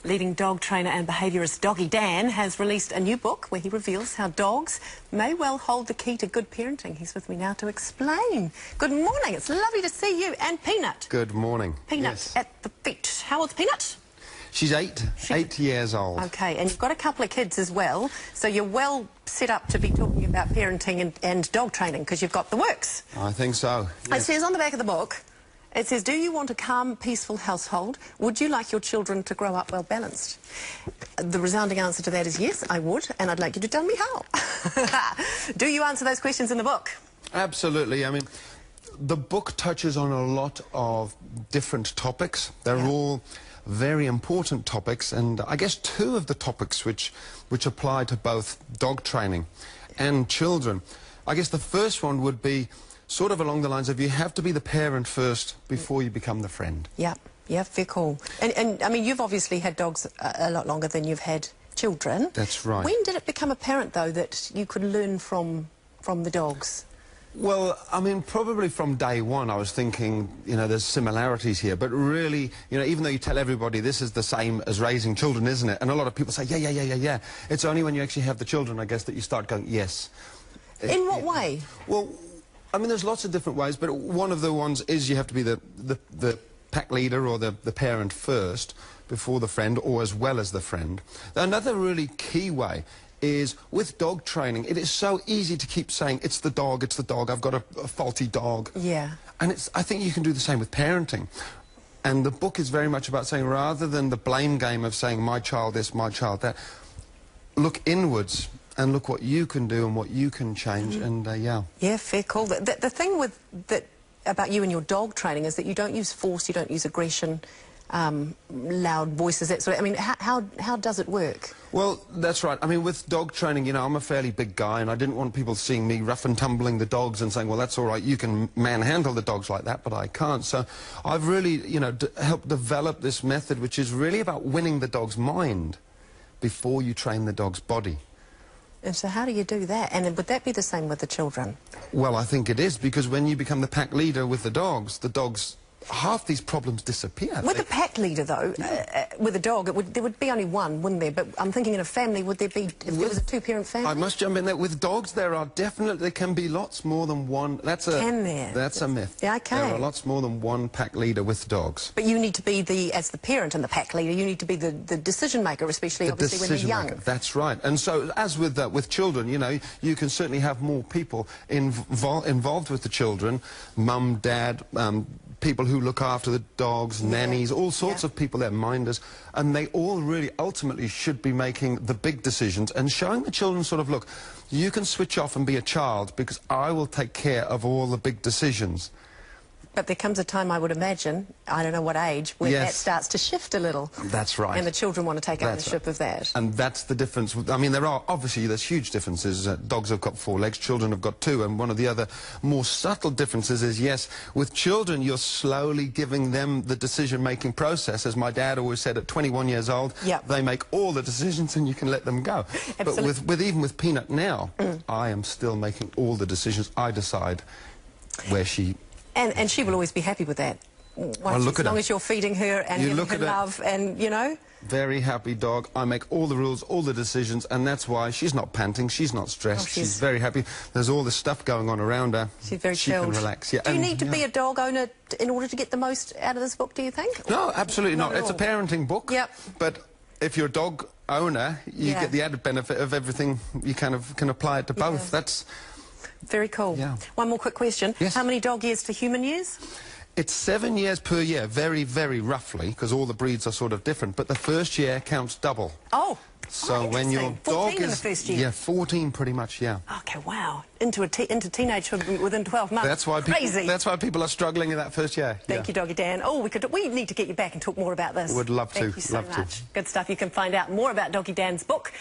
Leading dog trainer and behaviourist Doggy Dan has released a new book where he reveals how dogs may well hold the key to good parenting. He's with me now to explain. Good morning. It's lovely to see you. And Peanut. Good morning. Peanut yes. at the feet. How old's Peanut? She's 8 years old. Okay, and you've got a couple of kids as well, so you're well set up to be talking about parenting and dog training because you've got the works. I think so. Yes. It says on the back of the book, it says, do you want a calm, peaceful household? Would you like your children to grow up well balanced? The resounding answer to that is yes, I would, and I'd like you to tell me how. Do you answer those questions in the book? Absolutely. I mean, the book touches on a lot of different topics. They're all very important topics, and I guess two of the topics which apply to both dog training and children. I guess the first one would be sort of along the lines of you have to be the parent first before you become the friend. Yeah, very cool. And I mean, you've obviously had dogs a lot longer than you've had children. That's right. When did it become apparent, though, that you could learn from the dogs? Well, I mean, probably from day one I was thinking, you know, there's similarities here, but really, you know, even though you tell everybody this is the same as raising children, isn't it? And a lot of people say, yeah. It's only when you actually have the children, I guess, that you start going, yes. In what way? Well, I mean, there's lots of different ways, but one of the ones is you have to be the pack leader or the parent first before the friend, or as well as the friend. Another really key way is with dog training, it is so easy to keep saying, it's the dog, I've got a faulty dog. Yeah. And I think you can do the same with parenting. And the book is very much about saying, rather than the blame game of saying, my child this, my child that, look inwards and look what you can do and what you can change, and yeah. Yeah, fair call. The thing about you and your dog training is that you don't use force, you don't use aggression, loud voices, that sort of... I mean, how does it work? Well, that's right. I mean, with dog training, you know, I'm a fairly big guy, and I didn't want people seeing me rough and tumbling the dogs and saying, well, that's all right, you can manhandle the dogs like that, but I can't. So I've really, you know, helped develop this method, which is really about winning the dog's mind before you train the dog's body. And so how do you do that? And would that be the same with the children? Well, I think it is, because when you become the pack leader with the dogs, half these problems disappear. With a pack leader, though, with a dog, there would be only one, wouldn't there? But I'm thinking in a family, would there be, if there was a two-parent family? I must jump in there. With dogs, there can be lots more than one. Can there? That's a myth. Yeah, okay. There are lots more than one pack leader with dogs. But you need to be as the parent and the pack leader, you need to be the decision-maker, especially, obviously, when you're young. That's right. And so, as with children, you know, you can certainly have more people involved with the children, mum, dad, people who look after the dogs, nannies, all sorts of people, they're minders, and they all really ultimately should be making the big decisions and showing the children sort of, look, you can switch off and be a child because I will take care of all the big decisions. But there comes a time, I would imagine, I don't know what age, where that starts to shift a little. That's right. And the children want to take ownership of that. And that's the difference. I mean, there's huge differences. Dogs have got 4 legs, children have got 2, and one of the other more subtle differences is, yes, with children, you're slowly giving them the decision-making process. As my dad always said, at 21 years old, they make all the decisions and you can let them go. Absolutely. But even with Peanut now, I am still making all the decisions. I decide where she... And she will always be happy with that. As long as you're feeding her and giving her love and, you know... Very happy dog. I make all the rules, all the decisions, and that's why she's not panting, she's not stressed, she's very happy. There's all this stuff going on around her. She's very chilled. She can relax. Yeah. Do you need to be a dog owner in order to get the most out of this book, do you think? No, absolutely not. It's a parenting book. Yep. But if you're a dog owner, you get the added benefit of everything. You kind of can apply it to both. That's... Very cool. Yeah. One more quick question. Yes. How many dog years to human years? It's 7 years per year, very, very roughly, because all the breeds are sort of different, but the first year counts double. Oh. So when your dog is... in the first year? Yeah, 14 pretty much, yeah. Okay, wow. Into teenagehood within 12 months. That's why crazy. That's why people are struggling in that first year. Thank you, Doggy Dan. Oh, we need to get you back and talk more about this. Would love to. Thank you so much. Good stuff. You can find out more about Doggy Dan's book